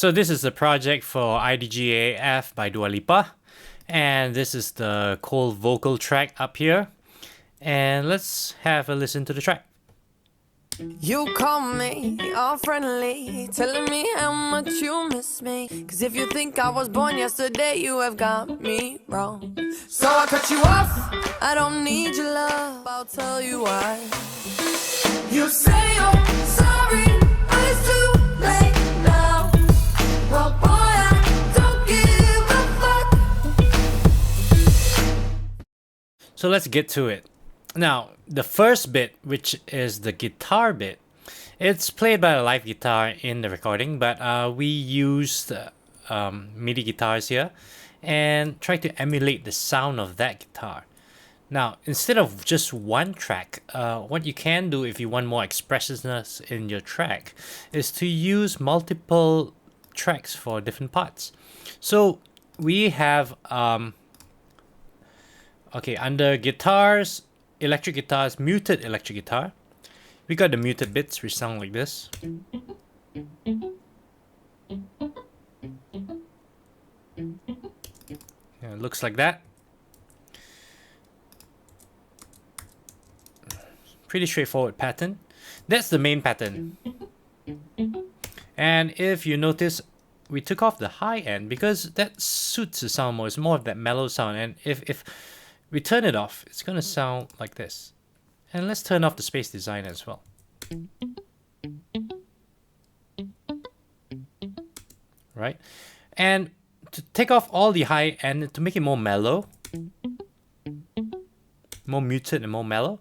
So this is the project for IDGAF by Dua Lipa, and this is the cold vocal track up here, and let's have a listen to the track. You call me all friendly, telling me how much you miss me. Cause if you think I was born yesterday, you have got me wrong. So I cut you off, I don't need your love, I'll tell you why. You say you're sorry, but it's too late now. Well boy, I don't give a fuck. So let's get to it. Now, the first bit, which is the guitar bit, it's played by a live guitar in the recording, but we used MIDI guitars here and tried to emulate the sound of that guitar. Now, instead of just one track, what you can do if you want more expressiveness in your track is to use multiple tracks for different parts. So we have, under guitars, electric guitars, muted electric guitar. We got the muted bits which sound like this. Yeah, it looks like that. Pretty straightforward pattern. That's the main pattern. And if you notice, we took off the high end because that suits the sound more. It's more of that mellow sound. And if we turn it off, it's going to sound like this. And let's turn off the space designer as well. Right? And to take off all the high end, to make it more mellow, more muted and more mellow.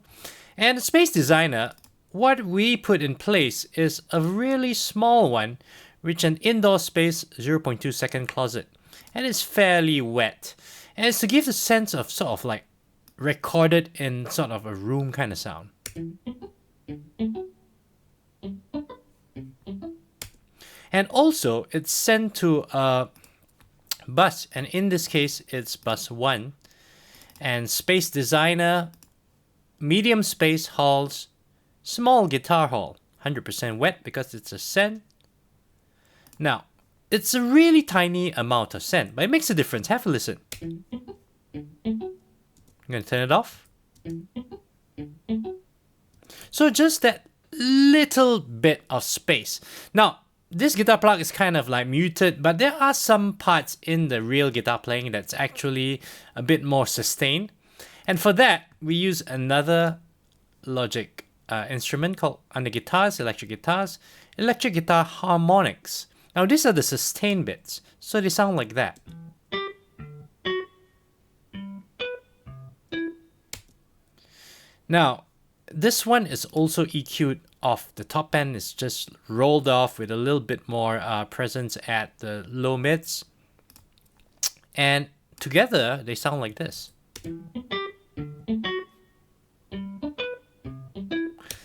And the space designer, what we put in place is a really small one, which an indoor space 0.2 second closet. And it's fairly wet. And it's to give the sense of sort of like recorded in sort of a room kind of sound. And also it's sent to a bus, and in this case it's bus 1. And space designer, medium space halls, small guitar hall, 100% wet because it's a send. Now, it's a really tiny amount of send, but it makes a difference. Have a listen. I'm going to turn it off. So just that little bit of space. Now, this guitar plug is kind of like muted, but there are some parts in the real guitar playing that's actually a bit more sustained. And for that, we use another Logic instrument called, under guitars, electric guitar harmonics. Now these are the sustain bits, so they sound like that. Now, this one is also EQ'd off. The top end is just rolled off with a little bit more presence at the low mids. And together, they sound like this.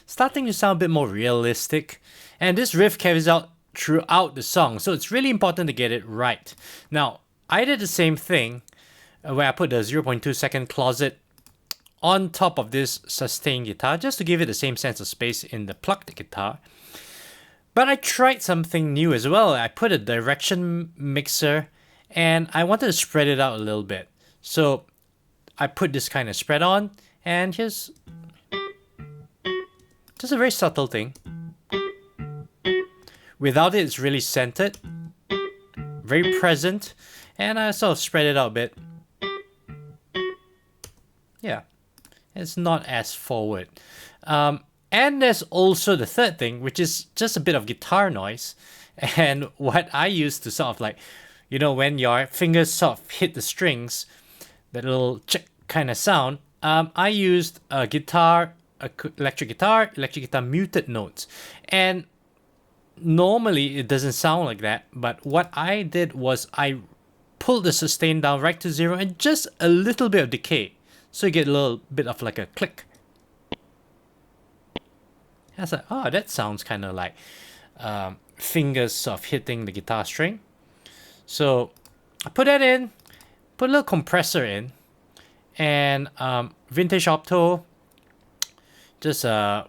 Starting to sound a bit more realistic. And this riff carries out throughout the song, so it's really important to get it right. Now, I did the same thing where I put the 0.2 second closet on top of this sustained guitar just to give it the same sense of space in the plucked guitar. But I tried something new as well. I put a direction mixer and I wanted to spread it out a little bit. So I put this kind of spread on, and here's just a very subtle thing. Without it, it's really centered, very present, and I sort of spread it out a bit. Yeah, it's not as forward. And there's also the third thing, which is just a bit of guitar noise. And what I use to sort of like, you know, when your fingers sort of hit the strings, that little chick kind of sound, I used a electric guitar muted notes. And normally it doesn't sound like that, but what I did was I pulled the sustain down right to 0 and just a little bit of decay, so you get a little bit of like a click. I was like, oh, that sounds kind of like fingers sort of hitting the guitar string. So I put that in, put a little compressor in, and vintage opto, just a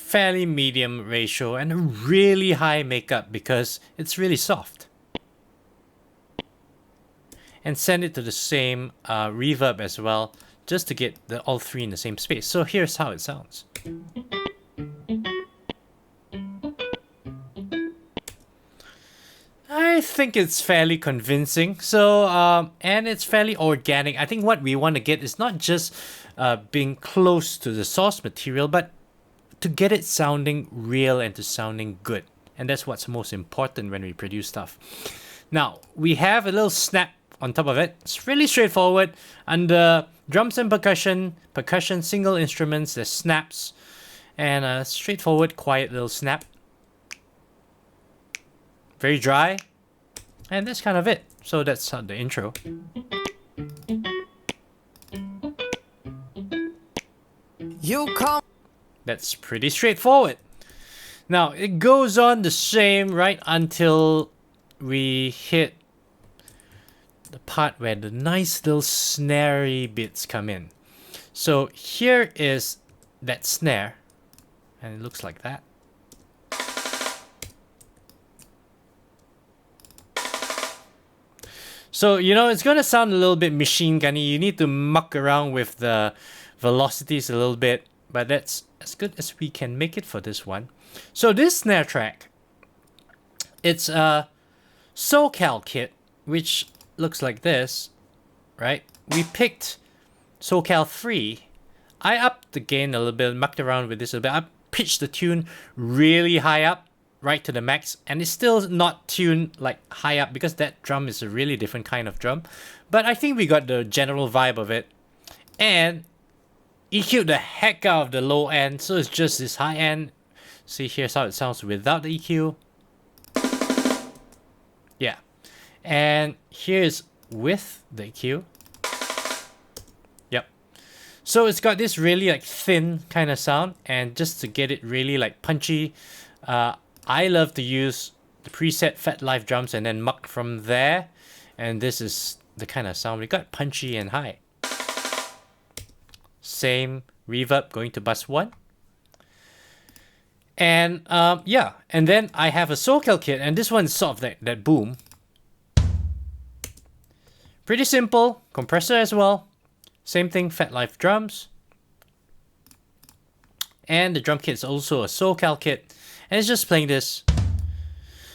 fairly medium ratio and a really high makeup because it's really soft. and send it to the same reverb as well, just to get all three in the same space. So here's how it sounds. I think it's fairly convincing. So, and it's fairly organic. I think what we want to get is not just being close to the source material, but to get it sounding real and to sounding good. And that's what's most important when we produce stuff. Now, we have a little snap on top of it. It's really straightforward. Under drums and percussion, single instruments, there's snaps. And a straightforward, quiet little snap. Very dry. And that's kind of it. So that's the intro. You come. That's pretty straightforward. Now, it goes on the same right until we hit the part where the nice little snarey bits come in. So here is that snare. And it looks like that. So, you know, it's going to sound a little bit machine gunny. You need to muck around with the velocities a little bit. But that's as good as we can make it for this one. So this snare track, it's a SoCal kit, which looks like this, right? We picked SoCal 3. I upped the gain a little bit, mucked around with this a bit. I pitched the tune really high up, right to the max, and it's still not tuned like high up because that drum is a really different kind of drum. But I think we got the general vibe of it. And EQ'd the heck out of the low end, so it's just this high end. See, here's how it sounds without the EQ. Yeah. And here's with the EQ. Yep. So it's got this really like thin kind of sound, and just to get it really like punchy, I love to use the preset Fat Life drums and then muck from there. And this is the kind of sound we got, punchy and high. Same reverb going to bus 1. And yeah, and then I have a SoCal kit, and this one's sort of that boom. Pretty simple, compressor as well. Same thing, Fat Life drums. And the drum kit is also a SoCal kit, and it's just playing this.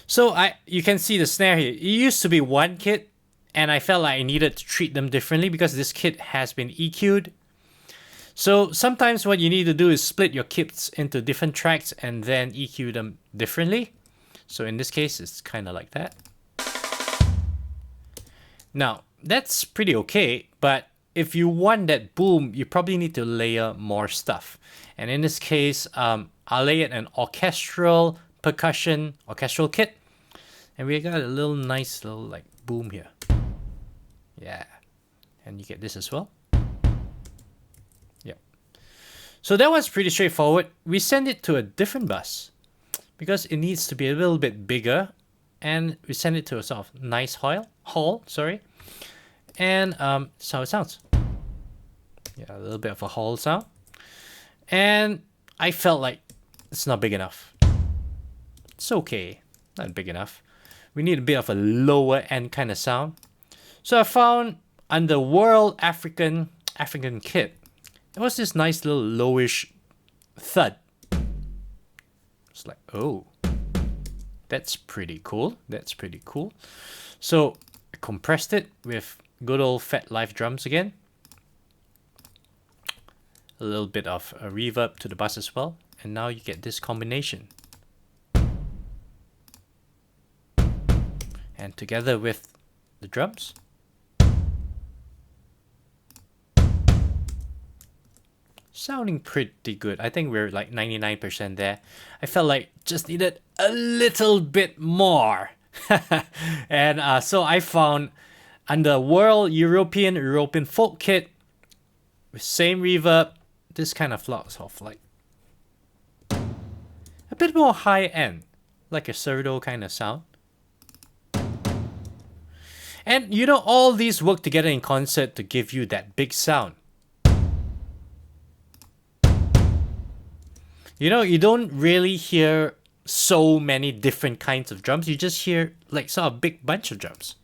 So you can see the snare here. It used to be one kit, and I felt like I needed to treat them differently because this kit has been EQ'd. So sometimes what you need to do is split your kits into different tracks and then EQ them differently. So in this case, it's kind of like that. Now, that's pretty okay, but if you want that boom, you probably need to layer more stuff. And in this case, I'll lay it an orchestral percussion orchestral kit. And we got a little nice little like boom here. Yeah. And you get this as well. So that was pretty straightforward. We send it to a different bus because it needs to be a little bit bigger, and we send it to a sort of nice hall, and that's how it sounds. Yeah, a little bit of a hall sound, and I felt like it's not big enough. It's okay, not big enough. We need a bit of a lower end kind of sound. So I found under World African kit, there was this nice little lowish thud. It's like, oh, that's pretty cool. That's pretty cool. So I compressed it with good old Fat Life drums again. A little bit of a reverb to the bass as well. And now you get this combination. And together with the drums. Sounding pretty good. I think we're like 99% there. I felt like just needed a little bit more. And so I found under World European Folk Kit with same reverb, this kind of lots of like a bit more high end, like a pseudo kind of sound. And you know, all these work together in concert to give you that big sound. You know, you don't really hear so many different kinds of drums. You just hear like sort of a big bunch of drums.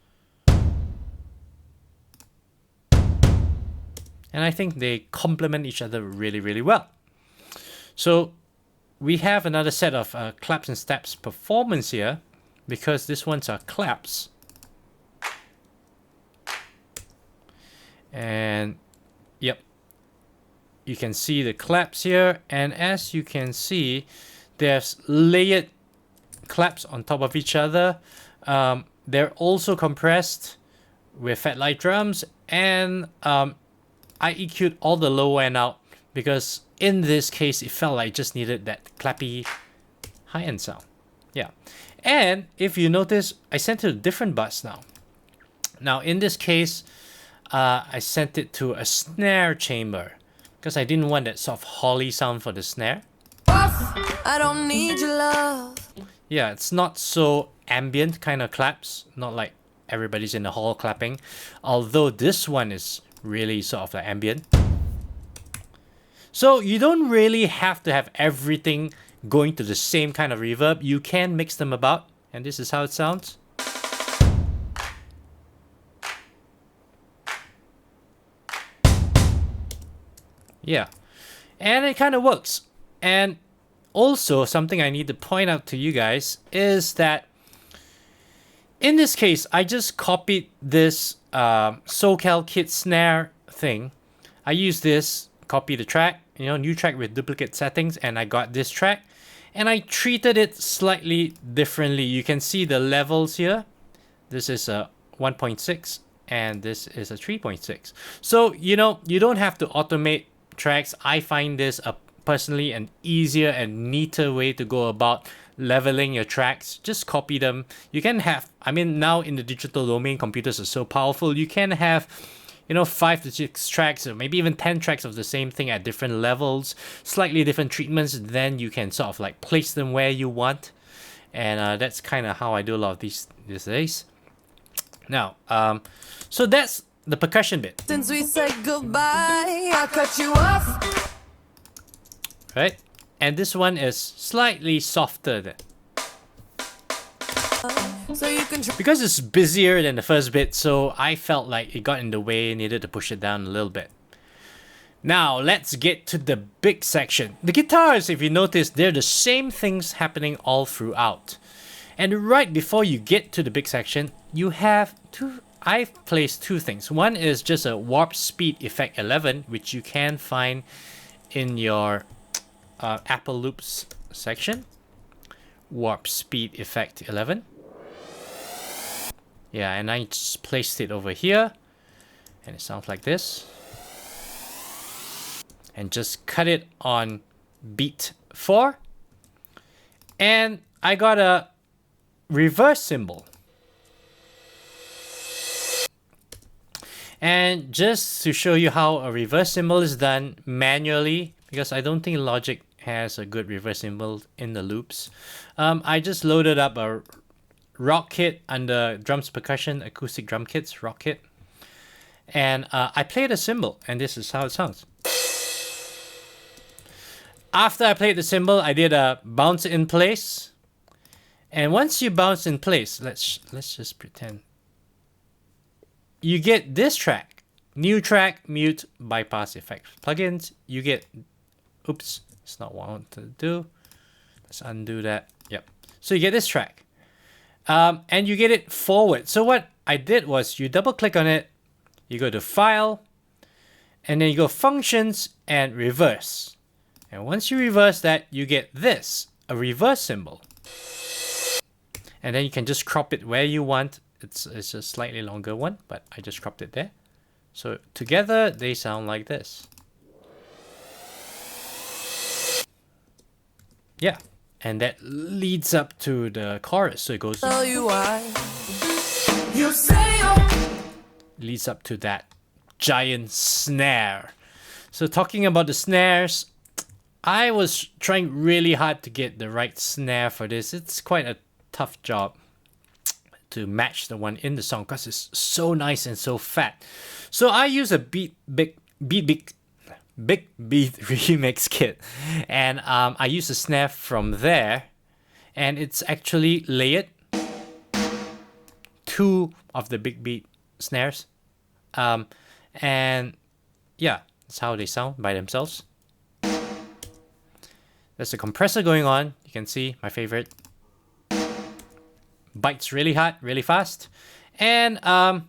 And I think they complement each other really, really well. So we have another set of claps and steps performance here, because this ones are claps. And yep, you can see the claps here, and as you can see, there's layered claps on top of each other. They're also compressed with fat light drums, and I EQ'd all the low end out because in this case it felt like it just needed that clappy high end sound. Yeah, and if you notice, I sent it to a different bus now. Now in this case, I sent it to a snare chamber because I didn't want that sort of holly sound for the snare. I don't need your love. Yeah, it's not so ambient kind of claps, not like everybody's in the hall clapping, although this one is really sort of like ambient. So you don't really have to have everything going to the same kind of reverb. You can mix them about, and this is how it sounds. Yeah, and it kind of works. And also, something I need to point out to you guys is that in this case, I just copied this SoCal Kid snare thing. I used this, copy the track, new track with duplicate settings, and I got this track. And I treated it slightly differently. You can see the levels here. This is a 1.6 and this is a 3.6. So, you don't have to automate tracks. I find this personally an easier and neater way to go about leveling your tracks. Just copy them. You can have, now in the digital domain, computers are so powerful. You can have, 5 to 6 tracks or maybe even 10 tracks of the same thing at different levels, slightly different treatments. Then you can sort of like place them where you want. And that's kind of how I do a lot of these days. Now, so that's the percussion bit. Since we said goodbye, I cut you off. Right? And this one is slightly softer then. So you can Because it's busier than the first bit, so I felt like it got in the way, needed to push it down a little bit. Now, let's get to the big section. The guitars, if you notice, they're the same things happening all throughout. And right before you get to the big section, you have I've placed two things. One is just a warp speed effect 11, which you can find in your Apple Loops section. Warp speed effect 11. Yeah, and I just placed it over here, and it sounds like this. And just cut it on beat 4. And I got a reverse cymbal. And just to show you how a reverse cymbal is done manually, because I don't think Logic has a good reverse cymbal in the loops, I just loaded up a rock kit under Drums Percussion acoustic drum kits, rock kit, and I played a cymbal, and this is how it sounds. After I played the cymbal, I did a bounce in place, and once you bounce in place, let's just pretend you get this track, new track, mute, bypass effect plugins. You get, oops, it's not what I want to do. Let's undo that. Yep. So you get this track, and you get it forward. So what I did was you double click on it, you go to File, and then you go Functions and Reverse. And once you reverse that, you get this, a reverse cymbal. And then you can just crop it where you want. It's a slightly longer one, but I just cropped it there. So together they sound like this. Yeah, and that leads up to the chorus. So it goes. tell you why. You say leads up to that giant snare. So talking about the snares, I was trying really hard to get the right snare for this. It's quite a tough job to match the one in the song because it's so nice and so fat. So I use a big beat remix kit, and I use a snare from there, and it's actually layered. 2 of the big beat snares, and yeah, that's how they sound by themselves. There's a compressor going on. You can see my favorite. Bites really hard, really fast. And I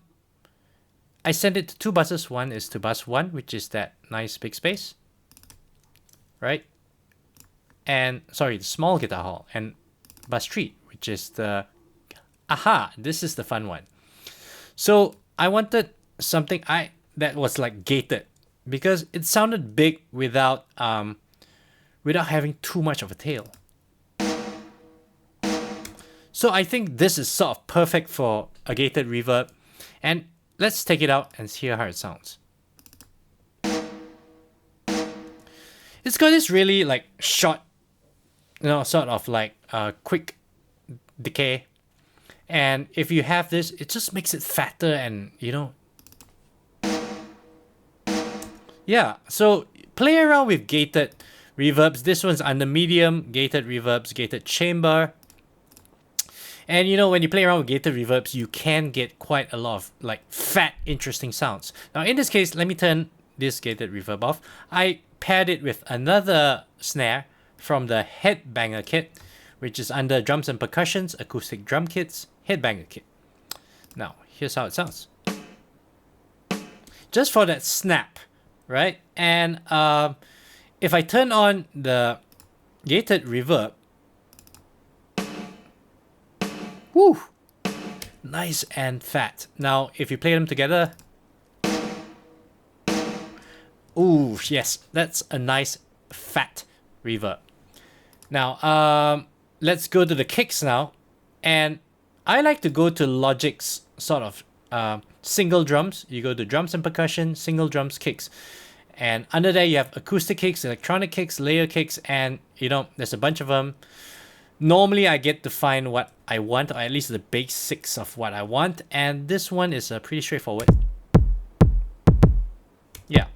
send it to two buses. One is to bus 1, which is that nice big space. Right? And, sorry, the small guitar hall. And bus 3, which is the... Aha! This is the fun one. So, I wanted something that was like gated. Because it sounded big without having too much of a tail. So I think this is sort of perfect for a gated reverb. And let's take it out and hear how it sounds. It's got this really like short, sort of like quick decay. And if you have this, it just makes it fatter and, yeah, so play around with gated reverbs. This one's under medium, gated reverbs, gated chamber. And when you play around with gated reverbs, you can get quite a lot of like fat, interesting sounds. Now in this case, let me turn this gated reverb off. I paired it with another snare from the Headbanger kit, which is under Drums and Percussion's Acoustic Drum Kit's Headbanger kit. Now, here's how it sounds. Just for that snap, right? And if I turn on the gated reverb, whoo, nice and fat. Now, if you play them together, ooh, yes, that's a nice fat reverb. Now, let's go to the kicks now. And I like to go to Logic's sort of single drums. You go to Drums and Percussion, single drums, kicks. And under there, you have acoustic kicks, electronic kicks, layer kicks, and, there's a bunch of them. Normally, I get to find what I want, or at least the basics of what I want. And this one is pretty straightforward. Yeah.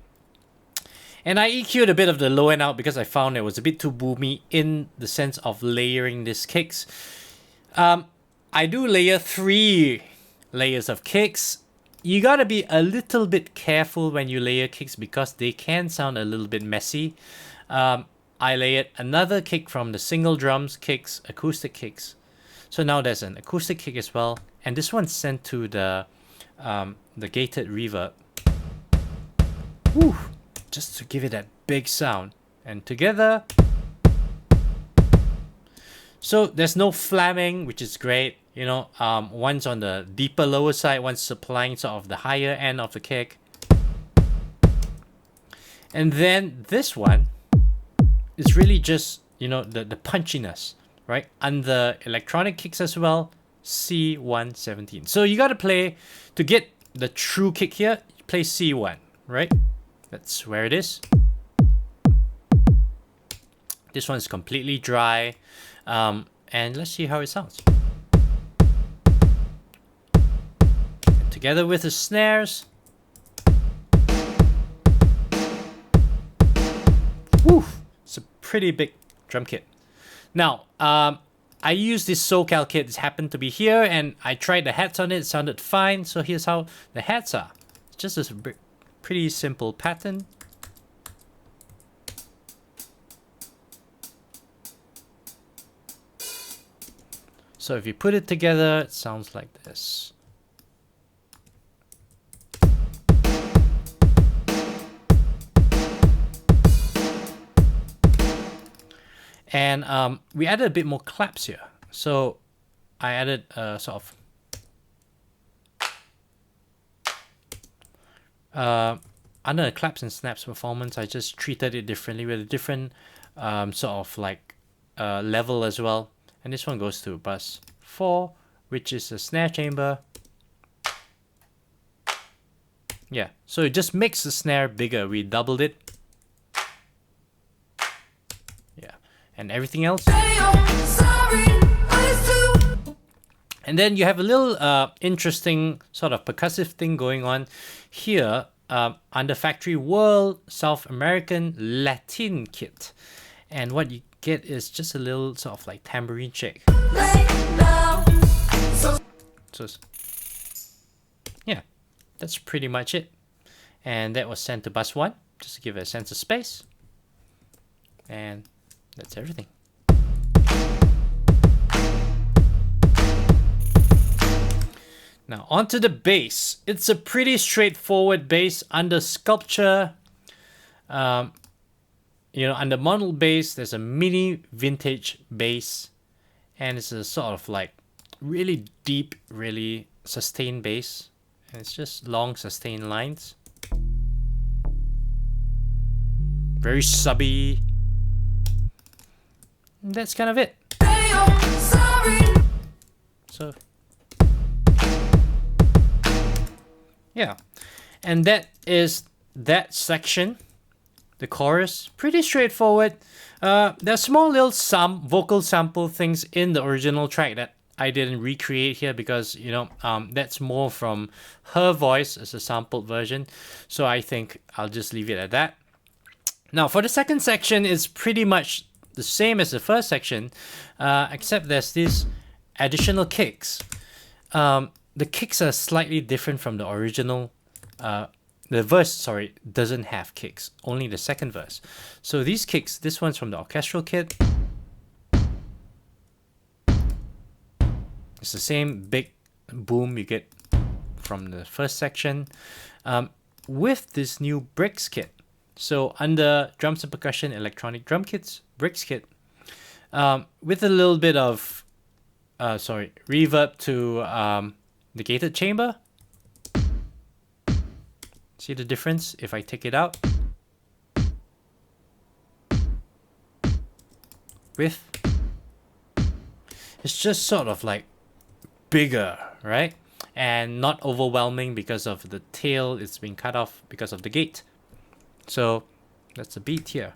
And I EQ'd a bit of the low end out because I found it was a bit too boomy in the sense of layering these kicks. I do layer 3 layers of kicks. You gotta be a little bit careful when you layer kicks because they can sound a little bit messy. I layered another kick from the single drums kicks, acoustic kicks. So now there's an acoustic kick as well. And this one's sent to the gated reverb. Woo! Just to give it that big sound. And together. So there's no flamming, which is great. One's on the deeper lower side, one's supplying sort of the higher end of the kick. And then this one is really just, the punchiness, right? And the electronic kicks as well, C117. So you got to play, to get the true kick here, you play C1, right? That's where it is. This one's completely dry. And let's see how it sounds. And together with the snares. Woo! It's a pretty big drum kit. Now, I used this SoCal kit. This happened to be here, and I tried the hats on it. It sounded fine. So here's how the hats are. It's just a pretty simple pattern. So if you put it together, it sounds like this. And we added a bit more claps here. So I added sort of under the claps and snaps performance, I just treated it differently with a different sort of like level as well. And this one goes to bus 4, which is a snare chamber. Yeah, so it just makes the snare bigger. We doubled it. Yeah, and everything else. And then you have a little interesting sort of percussive thing going on here under Factory World South American Latin kit. And what you get is just a little sort of like tambourine shake. So yeah, that's pretty much it. and that was sent to bus 1, just to give it a sense of space. And that's everything. Now onto the bass. It's a pretty straightforward bass. Under sculpture, under model bass, there's a mini vintage bass, and it's a sort of like really deep, really sustained bass, and it's just long sustained lines, very subby. And that's kind of it. So yeah, and that is that section. The chorus, pretty straightforward. There's small little vocal sample things in the original track that I didn't recreate here because, that's more from her voice as a sampled version. So I think I'll just leave it at that. Now for the second section, it's pretty much the same as the first section, except there's these additional kicks. The kicks are slightly different from the original. The verse, doesn't have kicks, only the second verse. So these kicks, this one's from the orchestral kit. It's the same big boom you get from the first section, with this new bricks kit. So under drums and percussion, electronic drum kits, bricks kit, with a little bit of, reverb to the gated chamber. See the difference if I take it out? It's just sort of like bigger, right? And not overwhelming because of the tail. It's been cut off because of the gate. So that's a beat here.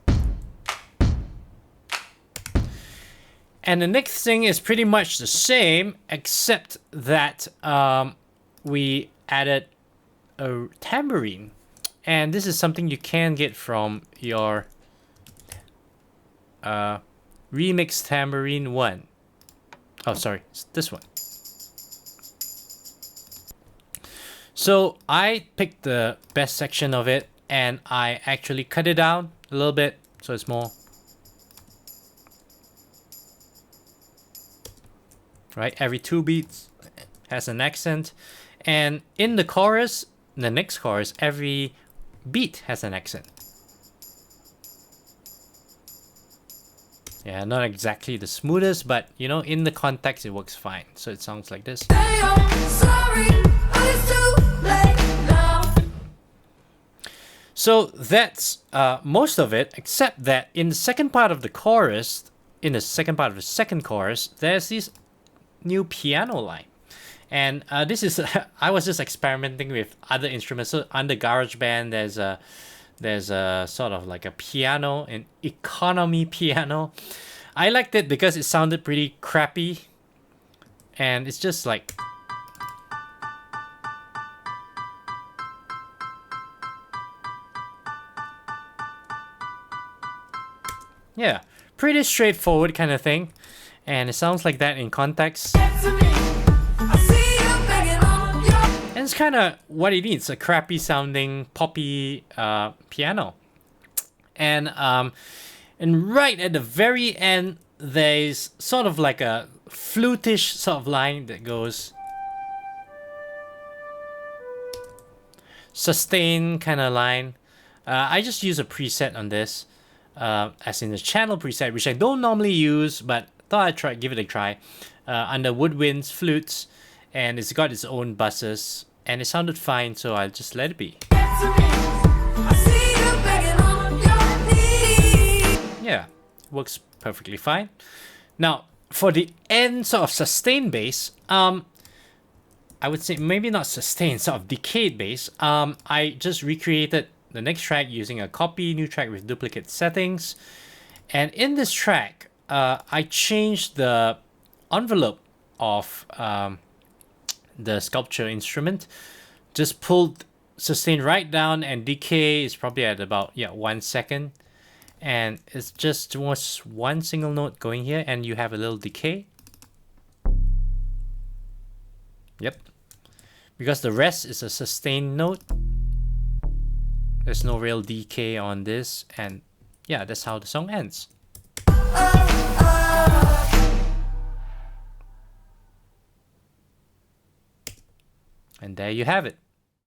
And the next thing is pretty much the same, except that we added a tambourine, and this is something you can get from your Remix tambourine 1. Oh, sorry, it's this one. So I picked the best section of it, and I actually cut it down a little bit so it's more right. Every 2 beats has an accent, and in the chorus, the next chorus, every beat has an accent. Yeah, not exactly the smoothest, but in the context it works fine. So it sounds like this. So that's most of it, except that in the second part of the chorus, in the second part of the second chorus, there's this new piano line. And this is I was just experimenting with other instruments. So under GarageBand, there's a sort of like a piano, an economy piano. I liked it because it sounded pretty crappy, and it's just like yeah, pretty straightforward kind of thing, and it sounds like that in context. And it's kind of what it needs, a crappy sounding poppy piano. And right at the very end, there's sort of like a flutish sort of line that goes sustain kind of line. I just use a preset on this, as in the channel preset, which I don't normally use, but thought I'd give it a try. Under woodwinds, flutes, and it's got its own buses, and it sounded fine, so I'll just let it be. Yeah, works perfectly fine. Now, for the end sort of sustained bass, I would say maybe not sustained, sort of decayed bass. I just recreated the next track using a copy new track with duplicate settings, and in this track, I changed the envelope of the sculpture instrument, just pulled sustain right down, and decay is probably at about 1 second, and it's just was one single note going here, and you have a little decay. Yep, because the rest is a sustained note. There's no real decay on this, and yeah, that's how the song ends. And there you have it.